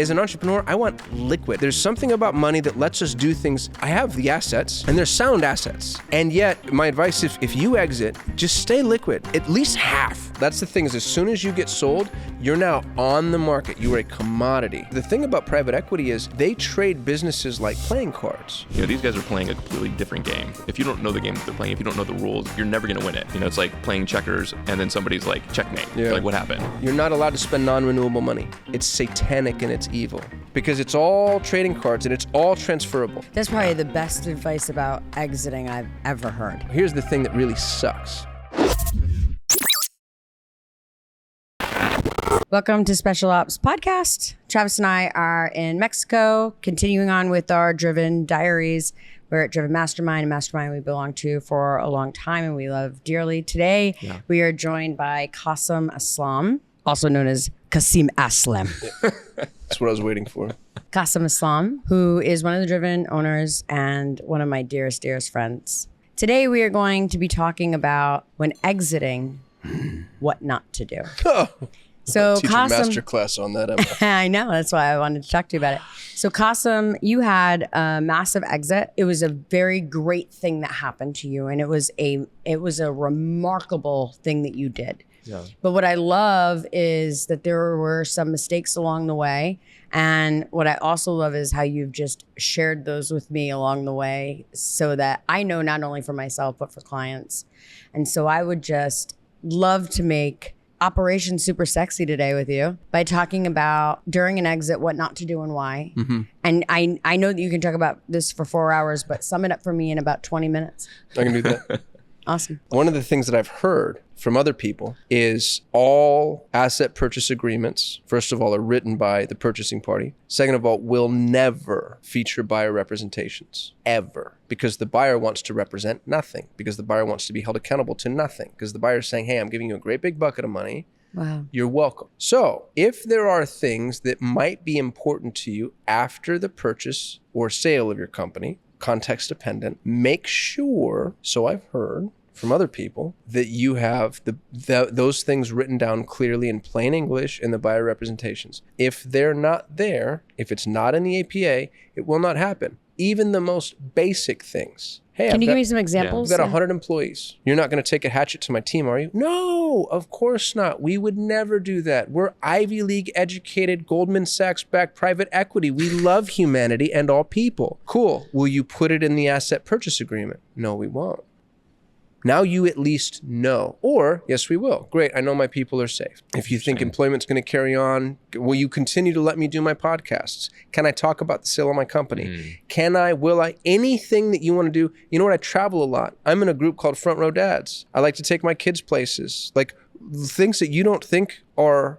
As an entrepreneur, I want liquid. There's something about money that lets us do things. I have the assets, and they're sound assets. And yet, my advice is if you exit, just stay liquid, at least half. That's the thing, is as soon as you get sold, you're now on the market. You are a commodity. The thing about private equity is they trade businesses like playing cards. These guys are playing a completely different game. If you don't know the game that they're playing, if you don't know the rules, you're never going to win it. It's like playing checkers and then somebody's like, checkmate. Yeah. You're like, what happened? You're not allowed to spend non-renewable money. It's satanic and it's evil because it's all trading cards and it's all transferable. That's probably the best advice about exiting I've ever heard. Here's the thing that really sucks. Welcome to Special Ops Podcast. Travis and I are in Mexico, continuing on with our Driven Diaries. We're at Driven Mastermind, a mastermind we belong to for a long time and we love dearly. Today, we are joined by Kasim Aslam, also known as Kasim Aslam. That's what I was waiting for. Kasim Aslam, who is one of the Driven owners and one of my dearest friends. Today, we are going to be talking about when exiting, what not to do. So teach Kasim, a masterclass on that, Emma. I know, that's why I wanted to talk to you about it. So Kasim, you had a massive exit. It was a very great thing that happened to you, and it was a remarkable thing that you did. Yeah. But what I love is that there were some mistakes along the way, and what I also love is how you've just shared those with me along the way, so that I know not only for myself but for clients. And so I would just love to make Operation Super Sexy today with you by talking about during an exit, what not to do and why. Mm-hmm. And I know that you can talk about this for 4 hours, but sum it up for me in about 20 minutes. I can do that. Awesome. One of the things that I've heard from other people is all asset purchase agreements, first of all, are written by the purchasing party. Second of all, will never feature buyer representations, ever. Because the buyer wants to represent nothing. Because the buyer wants to be held accountable to nothing. Because the buyer's saying, hey, I'm giving you a great big bucket of money. Wow. You're welcome. So if there are things that might be important to you after the purchase or sale of your company, context dependent, make sure, so I've heard from other people, that you have those things written down clearly in plain English in the buyer representations. If they're not there, if it's not in the APA, it will not happen. Even the most basic things. Hey, Can you give me some examples? I've got 100 employees. You're not going to take a hatchet to my team, are you? No, of course not. We would never do that. We're Ivy League educated, Goldman Sachs backed private equity. We love humanity and all people. Cool. Will you put it in the asset purchase agreement? No, we won't. Now you at least know. Or, yes, we will. Great, I know my people are safe. If you think employment's going to carry on, will you continue to let me do my podcasts? Can I talk about the sale of my company? Will I? Anything that you want to do. You know what? I travel a lot. I'm in a group called Front Row Dads. I like to take my kids places. Like things that you don't think are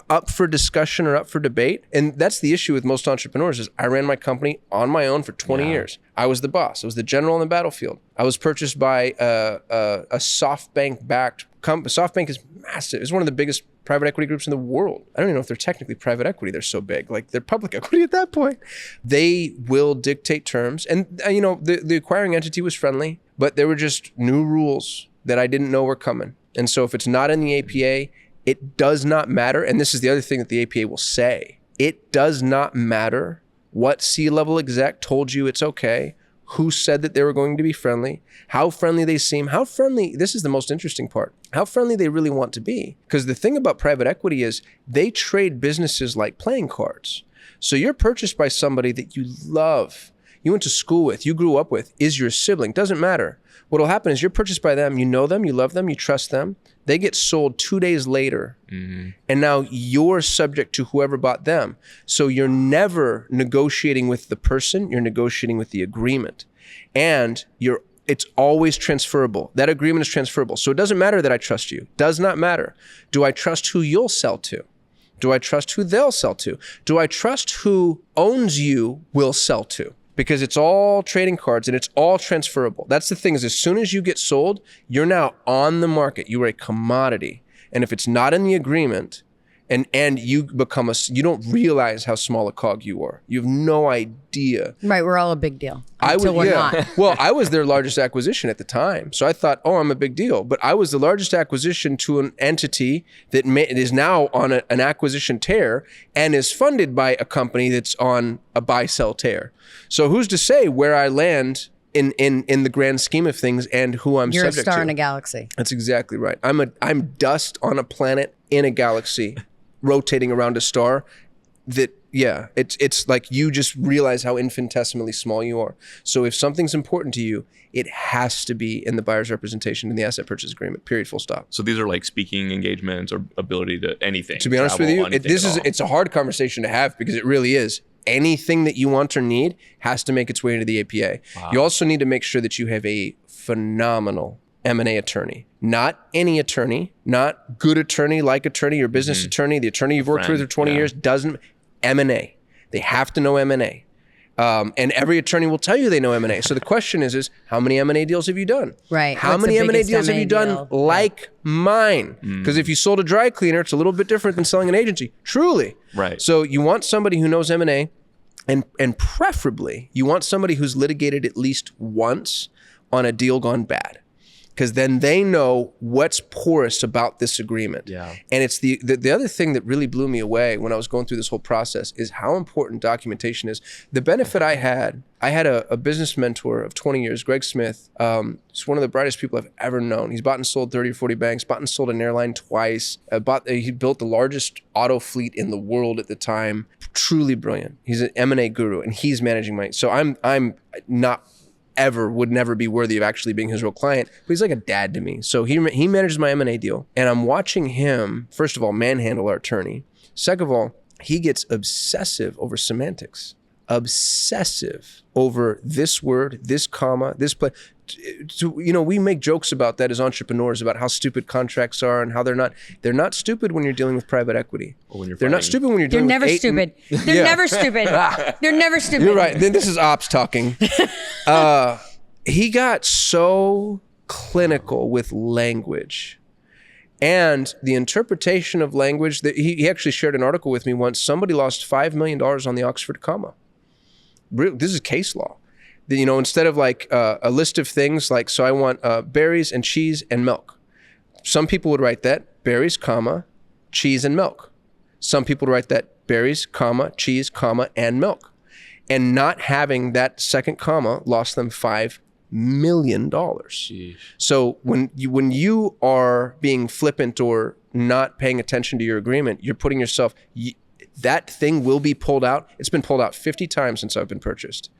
up for discussion or up for debate. And that's the issue with most entrepreneurs is I ran my company on my own for 20 years. I was the boss. I was the general on the battlefield. I was purchased by a SoftBank backed company. SoftBank is massive. It's one of the biggest private equity groups in the world. I don't even know if they're technically private equity. They're so big. Like they're public equity at that point. They will dictate terms. And the acquiring entity was friendly, but there were just new rules that I didn't know were coming. And so if it's not in the APA, it does not matter, and this is the other thing that the APA will say, it does not matter what C-level exec told you it's okay, who said that they were going to be friendly, how friendly they seem, how friendly, this is the most interesting part, how friendly they really want to be. Because the thing about private equity is they trade businesses like playing cards. So you're purchased by somebody that you love, you went to school with, you grew up with, is your sibling, doesn't matter. What will happen is you're purchased by them, you know them, you love them, you trust them. They get sold 2 days later. Mm-hmm. And now you're subject to whoever bought them. So you're never negotiating with the person, you're negotiating with the agreement. And it's always transferable. That agreement is transferable. So it doesn't matter that I trust you. Does not matter. Do I trust who you'll sell to? Do I trust who they'll sell to? Do I trust who owns you will sell to? Because it's all trading cards and it's all transferable. That's the thing is as soon as you get sold, you're now on the market. You are a commodity. And if it's not in the agreement And you become you don't realize how small a cog you are. You have no idea. Right, we're all a big deal until we're not. Well, I was their largest acquisition at the time. So I thought, oh, I'm a big deal. But I was the largest acquisition to an entity that is now on an acquisition tear and is funded by a company that's on a buy-sell tear. So who's to say where I land in the grand scheme of things and who I'm You're subject to? You're a star in a galaxy. That's exactly right. I'm dust on a planet in a galaxy, rotating around a star. It's like you just realize how infinitesimally small you are. So if something's important to you, it has to be in the buyer's representation in the asset purchase agreement, period, full stop. So these are like speaking engagements or ability to anything. To be honest with you, it's a hard conversation to have because it really is. Anything that you want or need has to make its way into the APA. Wow. You also need to make sure that you have a phenomenal M&A attorney. Not any attorney, not good attorney, like attorney, your business attorney, the attorney you've worked with for 20 years, doesn't, M&A. They have to know M&A. And every attorney will tell you they know M&A. So the question is how many M&A deals have you done? Right. How many M&A deals have you done like mine? Because if you sold a dry cleaner, it's a little bit different than selling an agency. Truly. Right. So you want somebody who knows M&A, and preferably you want somebody who's litigated at least once on a deal gone bad. Because then they know what's porous about this agreement. Yeah. And it's the other thing that really blew me away when I was going through this whole process is how important documentation is. The benefit I had a business mentor of 20 years, Greg Smith. He's one of the brightest people I've ever known. He's bought and sold 30 or 40 banks, bought and sold an airline twice. He built the largest auto fleet in the world at the time. Truly brilliant. He's an M&A guru, and he's managing money. So I'm not would never be worthy of actually being his real client, but he's like a dad to me. So he manages my M&A deal, and I'm watching him, first of all, manhandle our attorney. Second of all, he gets obsessive over semantics. Obsessive over this word, this comma, this play. We make jokes about that as entrepreneurs about how stupid contracts are and how they're not stupid when you're dealing with private equity. They're not stupid when you're dealing with They're never stupid. They're never stupid. You're right. Then this is ops talking. He got so clinical with language and the interpretation of language that he actually shared an article with me once. Somebody lost $5 million on the Oxford comma. This is case law. Instead of like a list of things like, so I want berries and cheese and milk. Some people would write that berries, comma, cheese and milk. Some people would write that berries, comma, cheese, comma, and milk. And not having that second comma lost them $5 million. Jeez. So when you are being flippant or not paying attention to your agreement, you're putting yourself, that thing will be pulled out. It's been pulled out 50 times since I've been purchased.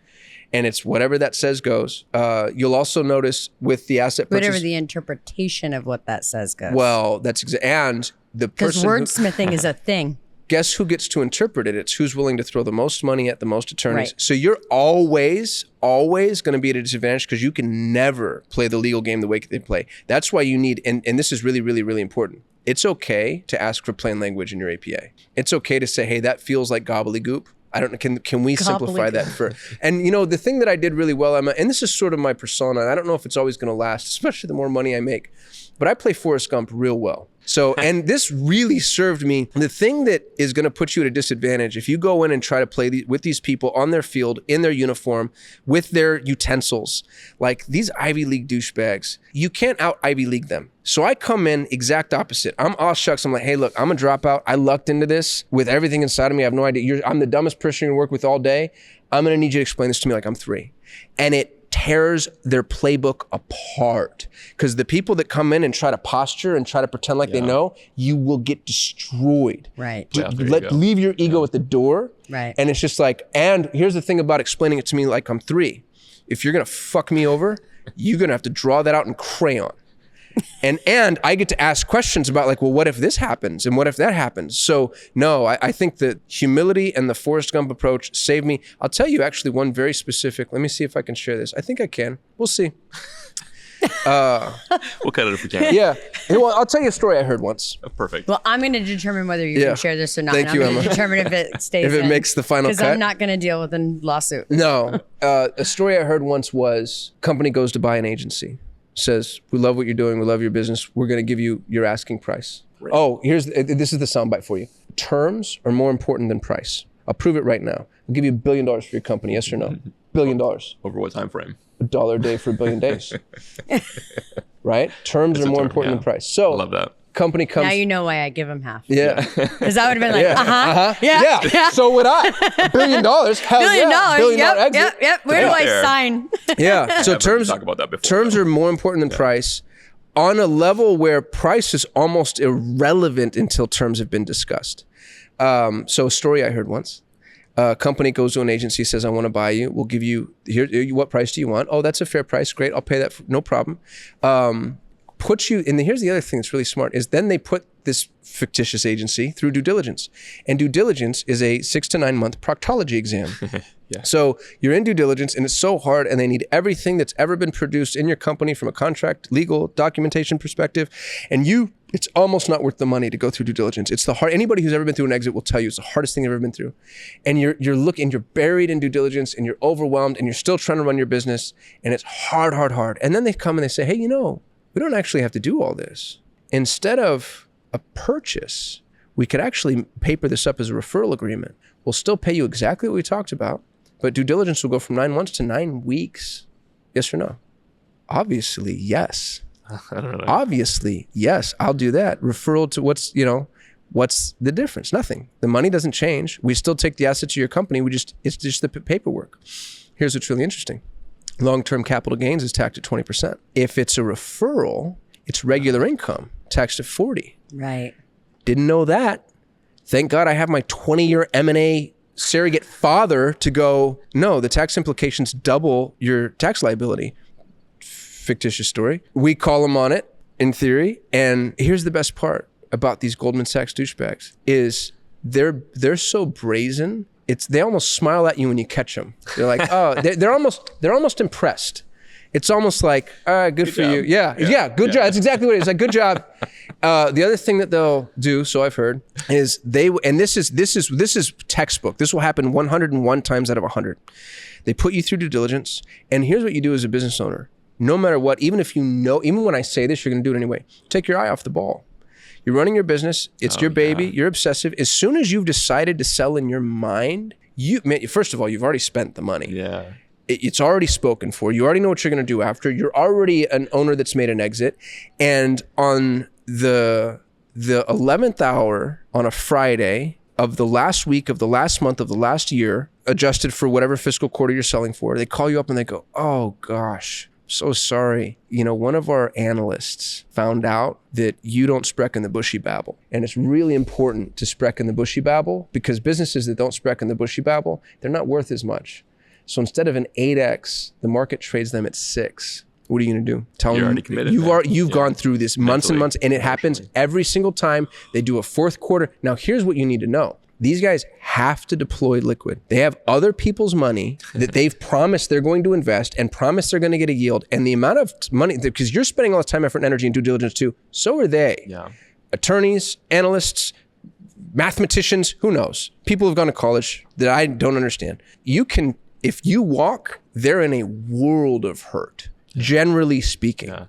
And it's whatever that says goes. You'll also notice with the asset purchase. Whatever the interpretation of what that says goes. Well, that's and the person. Because wordsmithing is a thing. Guess who gets to interpret it? It's who's willing to throw the most money at the most attorneys. Right. So you're always going to be at a disadvantage because you can never play the legal game the way they play. That's why you need, and this is really, really, really important. It's okay to ask for plain language in your APA. It's okay to say, hey, that feels like gobbledygook. I don't know, can we simplify that for, and the thing that I did really well, Emma, and this is sort of my persona, I don't know if it's always going to last, especially the more money I make, but I play Forrest Gump real well. So, and this really served me. The thing that is going to put you at a disadvantage, if you go in and try to play with these people on their field, in their uniform, with their utensils, like these Ivy League douchebags, you can't out Ivy League them. So I come in exact opposite. I'm all shucks. I'm like, hey, look, I'm a dropout. I lucked into this with everything inside of me. I have no idea. I'm the dumbest person you work with all day. I'm going to need you to explain this to me like I'm 3. And it tears their playbook apart because the people that come in and try to posture and try to pretend like they know, you will get destroyed. Right. Leave your ego at the door. Right. And it's just like, and here's the thing about explaining it to me like I'm 3. If you're going to fuck me over, you're going to have to draw that out in crayon. And I get to ask questions about like, well, what if this happens? And what if that happens? So no, I think that humility and the Forrest Gump approach saved me. I'll tell you actually one very specific, let me see if I can share this. I think I can. We'll see. We'll cut it if we can. Yeah. Well, I'll tell you a story I heard once. Oh, perfect. Well, I'm going to determine whether you can share this or not. Thank you, I'm Emma. going to determine if it stays if it makes the final cut. Because I'm not going to deal with a lawsuit. No. A story I heard once was company goes to buy an agency. Says, we love what you're doing. We love your business. We're going to give you your asking price. Right. Oh, this is the soundbite for you. terms are more important than price. I'll prove it right now. I'll give you $1 billion for your company, yes or no? $1 billion. Over what time frame? $1 a day for 1 billion days. Right? Terms are more important than price. So I love that. company comes. Now you know why I give him half. Yeah. Because I would have been like, yeah. So would I. $1 billion. Hell yeah. $1 billion exit. Yep. Where do I sign? Yeah. So terms, talk about that before, terms are more important than price on a level where price is almost irrelevant until terms have been discussed. So a story I heard once. A company goes to an agency, says, I want to buy you. We'll give you, here, what price do you want? Oh, that's a fair price. Great. I'll pay that. No problem. Put you, and here's the other thing that's really smart, is then they put this fictitious agency through due diligence. And due diligence is a 6 to 9 month proctology exam. Yeah. So you're in due diligence and it's so hard, and they need everything that's ever been produced in your company from a contract, legal, documentation perspective. And it's almost not worth the money to go through due diligence. It's anybody who's ever been through an exit will tell you it's the hardest thing they've ever been through. And you're buried in due diligence, and you're overwhelmed, and you're still trying to run your business, and it's hard. And then they come and they say, hey, we don't actually have to do all this. Instead of a purchase, we could actually paper this up as a referral agreement. We'll still pay you exactly what we talked about, but due diligence will go from 9 months to 9 weeks. Yes or no? Obviously, yes. I don't know. Obviously, yes, I'll do that. Referral to what's the difference? Nothing. The money doesn't change. We still take the assets of your company. It's just the paperwork. Here's what's really interesting. Long-term capital gains is taxed at 20%. If it's a referral, it's regular income, taxed at 40%. Right. Didn't know that. Thank God I have my 20-year M&A surrogate father to go, no, the tax implications double your tax liability. Fictitious story. We call them on it, in theory. And here's the best part about these Goldman Sachs douchebags is they're so brazen. They almost smile at you when you catch them. They're like, oh, they're almost impressed. It's almost like, all right, good for job. you. Yeah, good job. That's exactly what it is. Like, good job. The other thing that they'll do, so I've heard, is this is textbook. This will happen 101 times out of 100. They put you through due diligence, and here's what you do as a business owner. No matter what, even when I say this, you're going to do it anyway. Take your eye off the ball. You're running your business. It's your baby. You're obsessive. As soon as you've decided to sell in your mind, first of all, you've already spent the money. Yeah. It's already spoken for. You already know what you're going to do after. You're already an owner that's made an exit. And on the 11th hour on a Friday of the last week of the last month of the last year, adjusted for whatever fiscal quarter you're selling for, they call you up and they go, oh gosh, so sorry. One of our analysts found out that you don't sprech in the bushy babble. And it's really important to sprech in the bushy babble, because businesses that don't sprech in the bushy babble, they're not worth as much. So instead of an 8x, the market trades them at 6. What are you going to do? Tell them already committed. You've gone through this months and months, and it happens every single time. They do a fourth quarter. Now, here's what you need to know. These guys have to deploy liquid. They have other people's money that they've promised they're going to invest and promised they're going to get a yield. And the amount of money, because you're spending all this time, effort, and energy and due diligence too, so are they. Yeah. Attorneys, analysts, mathematicians, who knows? People who've gone to college that I don't understand. If you walk, they're in a world of hurt, generally speaking. Yeah.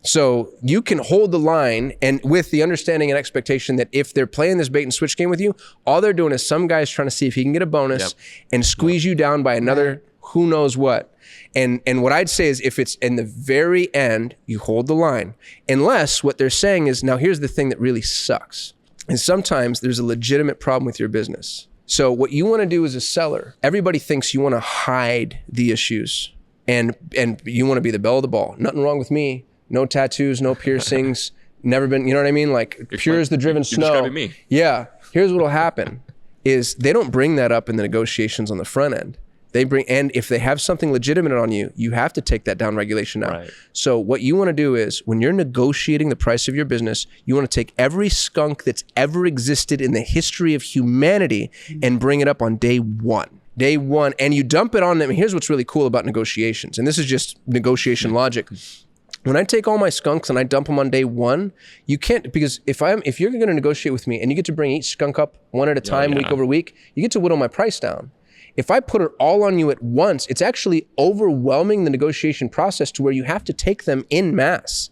So you can hold the line, and with the understanding and expectation that if they're playing this bait and switch game with you, all they're doing is some guy's trying to see if he can get a bonus and squeeze you down by another who knows what. And what I'd say is, if it's in the very end, you hold the line. Unless what they're saying is, now here's the thing that really sucks. And sometimes there's a legitimate problem with your business. So what you want to do as a seller, everybody thinks you want to hide the issues and you want to be the belle of the ball. Nothing wrong with me. No tattoos, no piercings, never been, you know what I mean? Like pure as the driven snow. You're describing me. Yeah. Here's what'll happen is they don't bring that up in the negotiations on the front end. And if they have something legitimate on you, you have to take that down regulation now. Right. So what you want to do is, when you're negotiating the price of your business, you want to take every skunk that's ever existed in the history of humanity and bring it up on day one. And you dump it on them. Here's what's really cool about negotiations. And this is just negotiation logic. When I take all my skunks and I dump them on day one, you can't, because if you're going to negotiate with me and you get to bring each skunk up one at a time, week over week, you get to whittle my price down. If I put it all on you at once, it's actually overwhelming the negotiation process to where you have to take them in masse.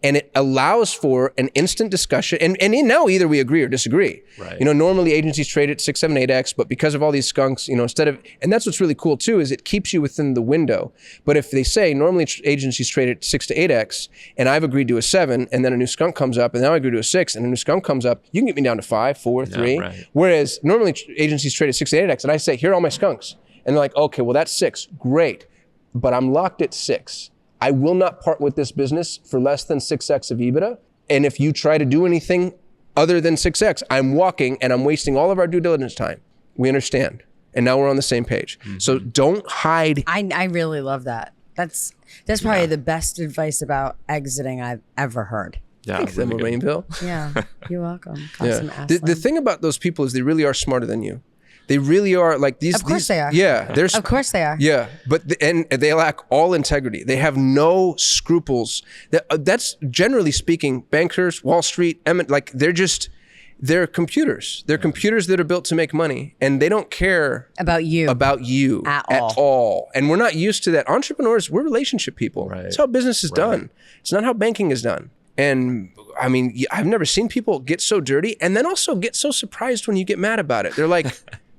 And it allows for an instant discussion. And now either we agree or disagree. Right. You know, normally agencies trade at 6, 7, 8x, but because of all these skunks, you know, instead of, and that's what's really cool too, is it keeps you within the window. But if they say normally agencies trade at 6 to 8x, and I've agreed to a 7, and then a new skunk comes up, and now I agree to a 6, and a new skunk comes up, you can get me down to 5, 4, 3. Right. Whereas normally agencies trade at 6 to 8x, and I say, here are all my skunks. And they're like, okay, well that's 6, great. But I'm locked at 6. I will not part with this business for less than 6x of EBITDA. And if you try to do anything other than 6x, I'm walking and I'm wasting all of our due diligence time. We understand. And now we're on the same page. So don't hide. I really love that. That's probably the best advice about exiting I've ever heard. Yeah, Thanks, Emma Rainville. Yeah, you're welcome. Kasim Yeah. Aslam. The thing about those people is they really are smarter than you. They really are like these. Of course they are. Yeah. Of course they are. Yeah. But, and they lack all integrity. They have no scruples. That's generally speaking, bankers, Wall Street, like they're computers. They're computers that are built to make money, and they don't care About you. at all. And we're not used to that. Entrepreneurs, we're relationship people. Right. It's how business is done. It's not how banking is done. And I mean, I've never seen people get so dirty and then also get so surprised when you get mad about it. They're like,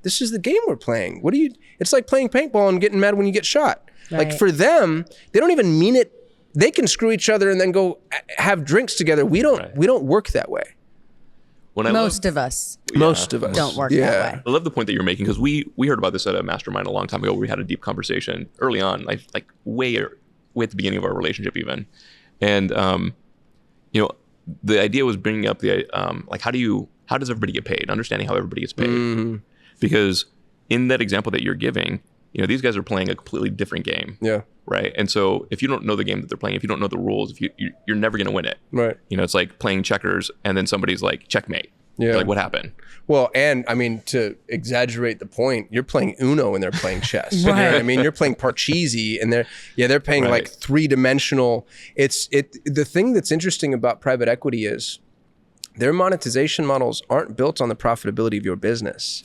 this is the game we're playing. It's like playing paintball and getting mad when you get shot. Right. Like for them, they don't even mean it. They can screw each other and then go have drinks together. We don't work that way. Most of us don't work that way. I love the point that you're making, because we heard about this at a mastermind a long time ago. We had a deep conversation early on, like way at the beginning of our relationship even. And, you know, the idea was bringing up the, like, how does everybody get paid? Understanding how everybody gets paid. Because in that example that you're giving, you know, these guys are playing a completely different game. Yeah. Right. And so if you don't know the game that they're playing, if you don't know the rules, you're never going to win it. Right. You know, it's like playing checkers and then somebody's like, checkmate. Yeah. Like, what happened? Well, and I mean, to exaggerate the point, you're playing Uno and they're playing chess. Right. You know what I mean, you're playing Parcheesi and they're playing like 3-dimensional. The thing that's interesting about private equity is their monetization models aren't built on the profitability of your business,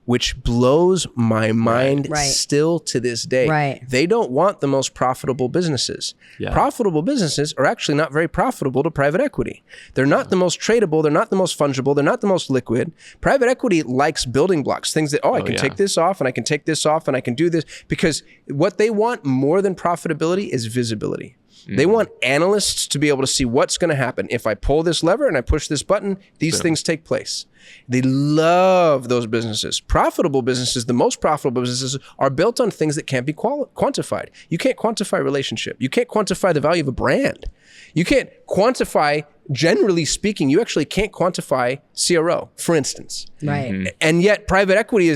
which blows my mind still to this day. Right. They don't want the most profitable businesses. Yeah. Profitable businesses are actually not very profitable to private equity. They're not the most tradable. They're not the most fungible. They're not the most liquid. Private equity likes building blocks, things that, I can take this off and I can take this off and I can do this, because what they want more than profitability is visibility. They want analysts to be able to see what's going to happen. If I pull this lever and I push this button, these things take place. They love those businesses. Profitable businesses, the most profitable businesses, are built on things that can't be quantified. You can't quantify relationship. You can't quantify the value of a brand. You can't quantify, generally speaking, you actually can't quantify CRO, for instance. Right. And yet private equity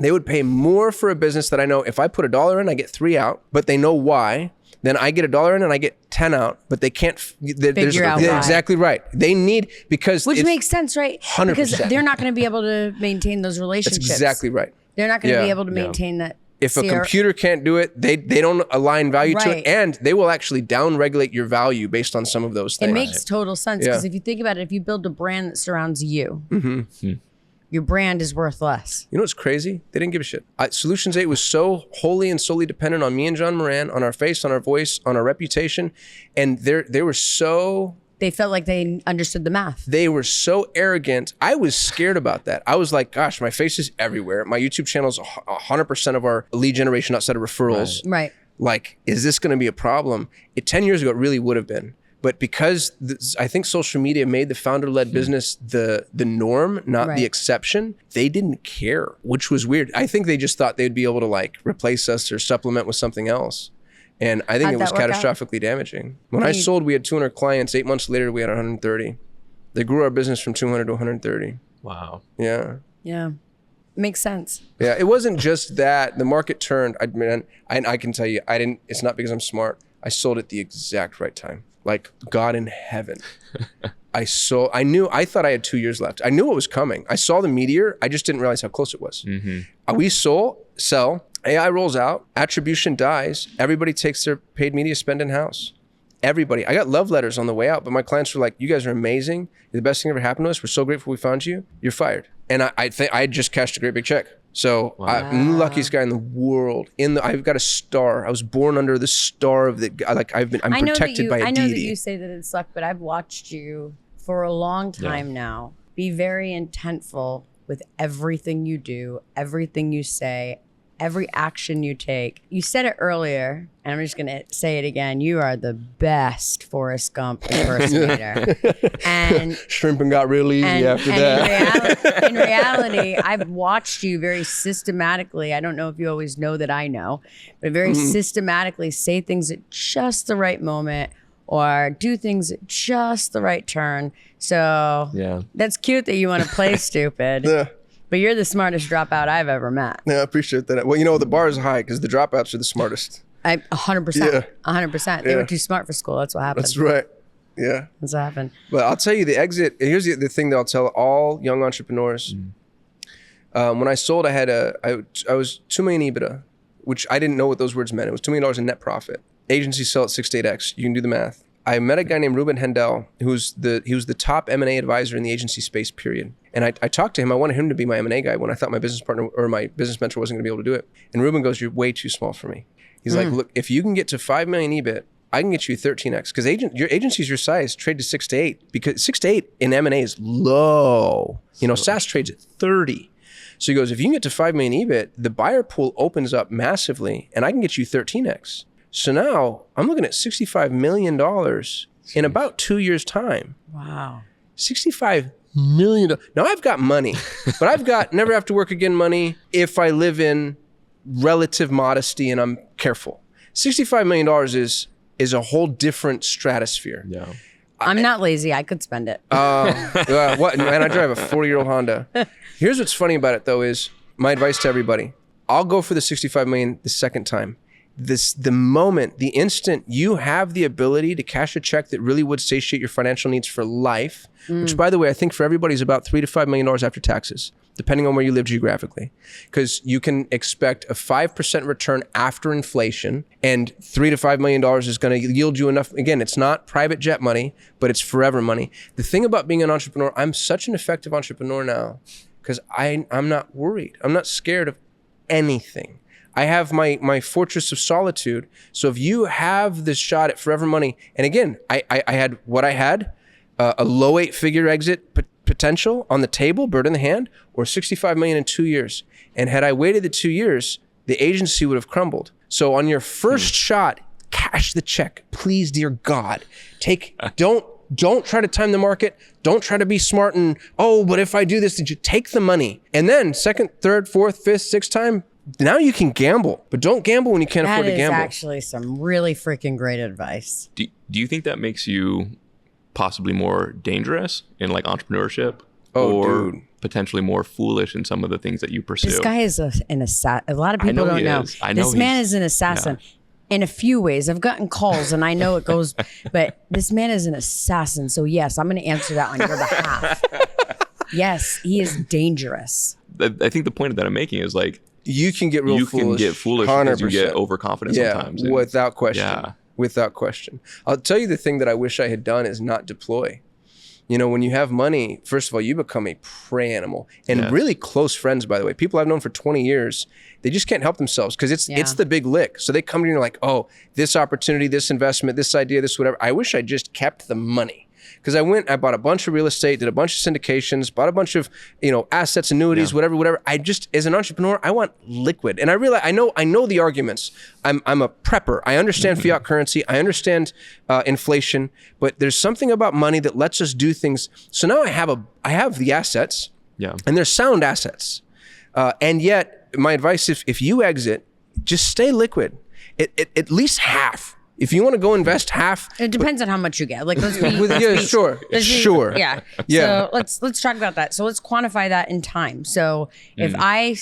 they would pay more for a business that I know if I put $1 in, I get 3 out, but they know why. Then I get $1 in and I get 10 out, but they can't figure out why. Exactly right. They need, which makes sense, right? 100%. Because they're not going to be able to maintain those relationships. That's exactly right. They're not going to be able to maintain that. If a computer can't do it, they don't align value to it, and they will actually down-regulate your value based on some of those things. It makes total sense, because if you think about it, if you build a brand that surrounds you, your brand is worth less. You know what's crazy? They didn't give a shit. Solutions 8 was so wholly and solely dependent on me and John Moran, on our face, on our voice, on our reputation. And they were so... They felt like they understood the math. They were so arrogant. I was scared about that. I was like, gosh, my face is everywhere. My YouTube channel is 100% of our lead generation outside of referrals. Right. Like, is this going to be a problem? 10 years ago, it really would have been. But because I think social media made the founder-led business the norm, not the exception, they didn't care, which was weird. I think they just thought they'd be able to like replace us or supplement with something else. And I think it was catastrophically damaging. When I sold, we had 200 clients. 8 months later, we had 130. They grew our business from 200 to 130. Wow. Yeah. Yeah. Makes sense. Yeah. It wasn't just that. The market turned. I mean, I can tell you, it's not because I'm smart. I sold at the exact right time. Like God in heaven. I thought I had 2 years left. I knew what was coming. I saw the meteor. I just didn't realize how close it was. We sell, AI rolls out, attribution dies. Everybody takes their paid media spend in-house. Everybody. I got love letters on the way out, but my clients were like, you guys are amazing. You're the best thing ever happened to us. We're so grateful we found you. You're fired. And I think I just cashed a great big check. So I'm the luckiest guy in the world. I've got a star. I was born under the star of the, like I'm protected by a deity. I know that you say that it's luck, but I've watched you for a long time now be very intentful with everything you do, everything you say, every action you take. You said it earlier, and I'm just going to say it again. You are the best Forrest Gump impersonator. And shrimping got real easy after that. In reality, I've watched you very systematically. I don't know if you always know that I know, but very systematically say things at just the right moment or do things at just the right turn. So that's cute that you want to play stupid. Yeah. But you're the smartest dropout I've ever met. Yeah, I appreciate that. Well, the bar is high because the dropouts are the smartest. 100%. 100%. They were too smart for school. That's what happened. That's right. Yeah. That's what happened. But I'll tell you the exit. Here's the thing that I'll tell all young entrepreneurs. When I sold, I was 2 million EBITDA, which I didn't know what those words meant. It was $2 million in net profit. Agencies sell at 6 to 8x. You can do the math. I met a guy named Ruben Hendel, he was the top M&A advisor in the agency space, period. And I talked to him. I wanted him to be my M&A guy when I thought my business partner or my business mentor wasn't going to be able to do it. And Ruben goes, "You're way too small for me." He's like, "Look, if you can get to 5 million EBIT, I can get you 13x because your agencies your size trade to 6 to 8 because 6 to 8 in M&A is low. SaaS trades at 30. So he goes, if you can get to 5 million EBIT, the buyer pool opens up massively, and I can get you 13x. So now I'm looking at $65 million in about 2 years' time. Wow. $65 million. Now I've got money, but I've got never have to work again money if I live in relative modesty and I'm careful. $65 million is a whole different stratosphere. Yeah. I'm not lazy. I could spend it. What? And I drive a 40-year-old Honda. Here's what's funny about it, though, is my advice to everybody. I'll go for the 65 million the second time. The instant you have the ability to cash a check that really would satiate your financial needs for life, which, by the way, I think for everybody is about $3 to $5 million after taxes, depending on where you live geographically. Because you can expect a 5% return after inflation, and $3 to $5 million is going to yield you enough. Again, it's not private jet money, but it's forever money. The thing about being an entrepreneur, I'm such an effective entrepreneur now because I'm not worried. I'm not scared of anything. I have my fortress of solitude. So if you have this shot at forever money, and again, I had what I had, a low 8-figure exit potential on the table, bird in the hand, or 65 million in 2 years. And had I waited the 2 years, the agency would have crumbled. So on your first shot, cash the check, please, dear God. Don't try to time the market. Don't try to be smart and, but if I do this, did you take the money? And then second, third, fourth, fifth, sixth time, now you can gamble, but don't gamble when you can't afford to gamble. That is actually some really freaking great advice. Do you think that makes you possibly more dangerous in like entrepreneurship, or potentially more foolish in some of the things that you pursue? This guy is an assassin. A lot of people don't know. This man is an assassin. Yeah. In a few ways. I've gotten calls and I know it goes, but this man is an assassin. So yes, I'm going to answer that on your behalf. Yes, he is dangerous. I think the point that I'm making is like, you can get foolish. You can get foolish 100%. Because you get overconfident sometimes. Without question. Without question. I'll tell you the thing that I wish I had done is not deploy. When you have money, first of all, you become a prey animal. And really close friends, by the way. People I've known for 20 years, they just can't help themselves because it's the big lick. So they come to you and you're like, oh, this opportunity, this investment, this idea, this whatever. I wish I just kept the money. Because I bought a bunch of real estate, did a bunch of syndications, bought a bunch of, assets, annuities, whatever. I just, as an entrepreneur, I want liquid. And I realize, I know the arguments. I'm a prepper. I understand fiat currency. I understand inflation, but there's something about money that lets us do things. So now I have the assets, and they're sound assets. And yet my advice, if you exit, just stay liquid. At least half. If you want to go invest half, it depends on how much you get. Like, let's be, sure. Yeah. So let's talk about that. So let's quantify that in time. So if I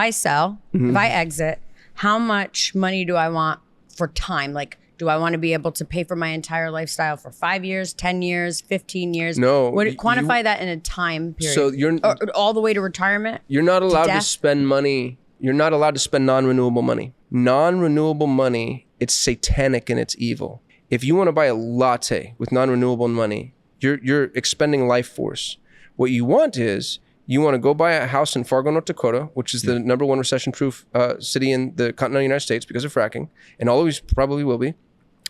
sell, if I exit, how much money do I want for time? Like, do I want to be able to pay for my entire lifestyle for 5 years, 10 years, 15 years? No. Quantify that in a time period. So you're all the way to retirement. You're not allowed to spend money. You're not allowed to spend non-renewable money. Non-renewable money, it's satanic and it's evil. If you want to buy a latte with non-renewable money, you're expending life force. What you want is you want to go buy a house in Fargo, North Dakota, which is the number one recession-proof city in the continental United States because of fracking, and always probably will be.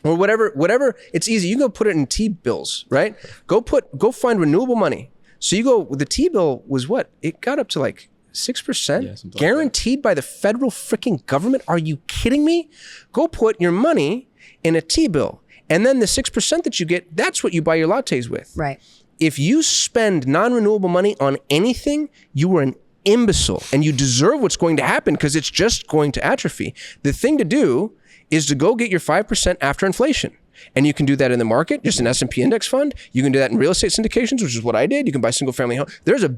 Or whatever, it's easy. You can go put it in T-bills, right? Go find renewable money. So you go, the T-bill was what? It got up to like 6%, guaranteed by the federal freaking government. Are you kidding me? Go put your money in a T-bill. And then the 6% that you get, that's what you buy your lattes with. Right. If you spend non-renewable money on anything, you are an imbecile and you deserve what's going to happen because it's just going to atrophy. The thing to do is to go get your 5% after inflation. And you can do that in the market, just an S&P index fund. You can do that in real estate syndications, which is what I did. You can buy single family home. There's a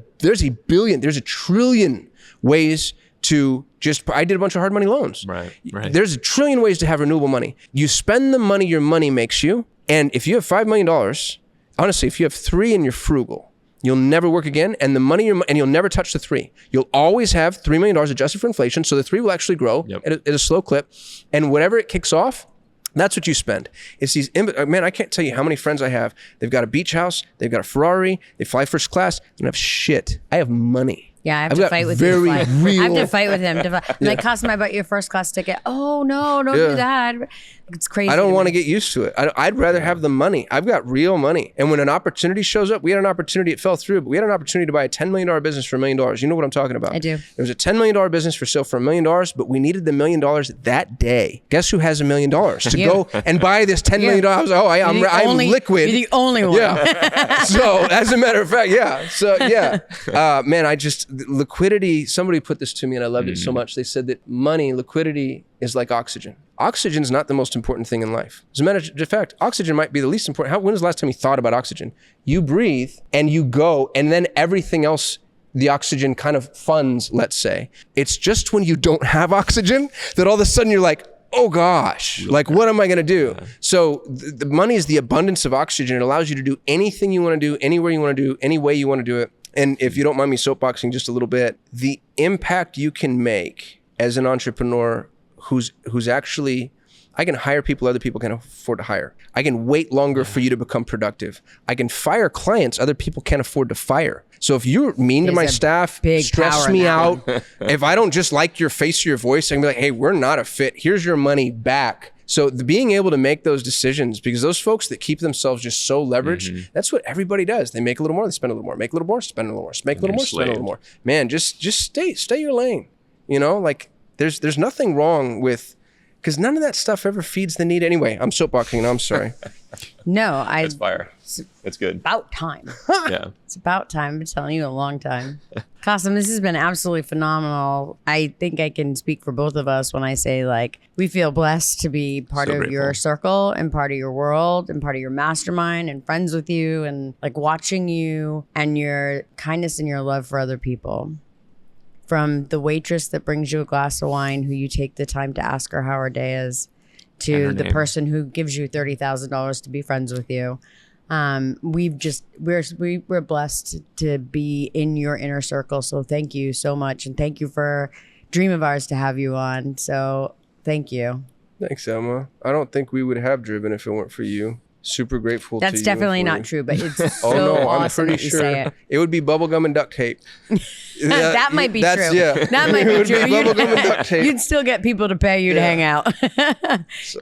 trillion ways to I did a bunch of hard money loans. Right. There's a trillion ways to have renewable money. You spend the money your money makes you. And if you have $5 million, honestly, if you have 3 and you're frugal, you'll never work again. And the money, and you'll never touch the 3. You'll always have $3 million adjusted for inflation. So the 3 will actually grow at a slow clip. And whatever it kicks off, that's what you spend. It's these, man, I can't tell you how many friends I have. They've got a beach house. They've got a Ferrari. They fly first class. They don't have shit. I have money. Yeah, I have to fight with you. I have to fight with him. Like, Kasim, I bought you a first class ticket. Oh, no, don't do that. It's crazy. I don't want to get used to it. I'd rather have the money. I've got real money. And when an opportunity shows up, we had an opportunity, it fell through, but we had an opportunity to buy a $10 million business for $1 million. You know what I'm talking about? I do. There was a $10 million business for sale for $1 million, but we needed the $1 million that day. Guess who has $1 million to go and buy this $10 million? I was like, I'm liquid. You're the only one. Yeah. So as a matter of fact, yeah. So yeah, man, liquidity, somebody put this to me and I loved it so much. They said that liquidity is like oxygen. Oxygen is not the most important thing in life. As a matter of fact, oxygen might be the least important. When was the last time you thought about oxygen? You breathe and you go, and then everything else, the oxygen kind of funds, let's say. It's just when you don't have oxygen that all of a sudden you're like, oh gosh, like what am I gonna do? So the money is the abundance of oxygen. It allows you to do anything you wanna do, anywhere you wanna do, any way you wanna do it. And if you don't mind me soapboxing just a little bit, the impact you can make as an entrepreneur who's actually, I can hire people other people can't afford to hire. I can wait longer for you to become productive. I can fire clients other people can't afford to fire. So if you're mean to my staff, stress me out, if I don't just like your face or your voice, I can be like, hey, we're not a fit. Here's your money back. So being able to make those decisions, because those folks that keep themselves just so leveraged, that's what everybody does. They make a little more, they spend a little more, make a little more, spend a little more, make a little more, spend a little more. Man, just stay your lane. You know, like there's nothing wrong with, because none of that stuff ever feeds the need anyway. I'm soapboxing, I'm sorry. No, It's fire. It's good. About time. Yeah. It's about time. I've been telling you a long time. Kasim, this has been absolutely phenomenal. I think I can speak for both of us when I say, like, we feel blessed to be part of your circle and part of your world and part of your mastermind and friends with you and like watching you and your kindness and your love for other people. From the waitress that brings you a glass of wine, who you take the time to ask her how her day is, to the person who gives you $30,000 to be friends with you. We're blessed to be in your inner circle. So thank you so much. And thank you for dream of ours to have you on. So thank you. Thanks, Emma. I don't think we would have Driven if it weren't for you. Super grateful to you. That's definitely not true, but it's so I'm awesome pretty sure it would be bubblegum and duct tape. That might be true. Yeah. That might be true. Bubblegum and duct tape. You'd still get people to pay you to hang out.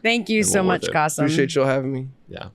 Thank you so much, Kasim. Appreciate y'all having me. Yeah.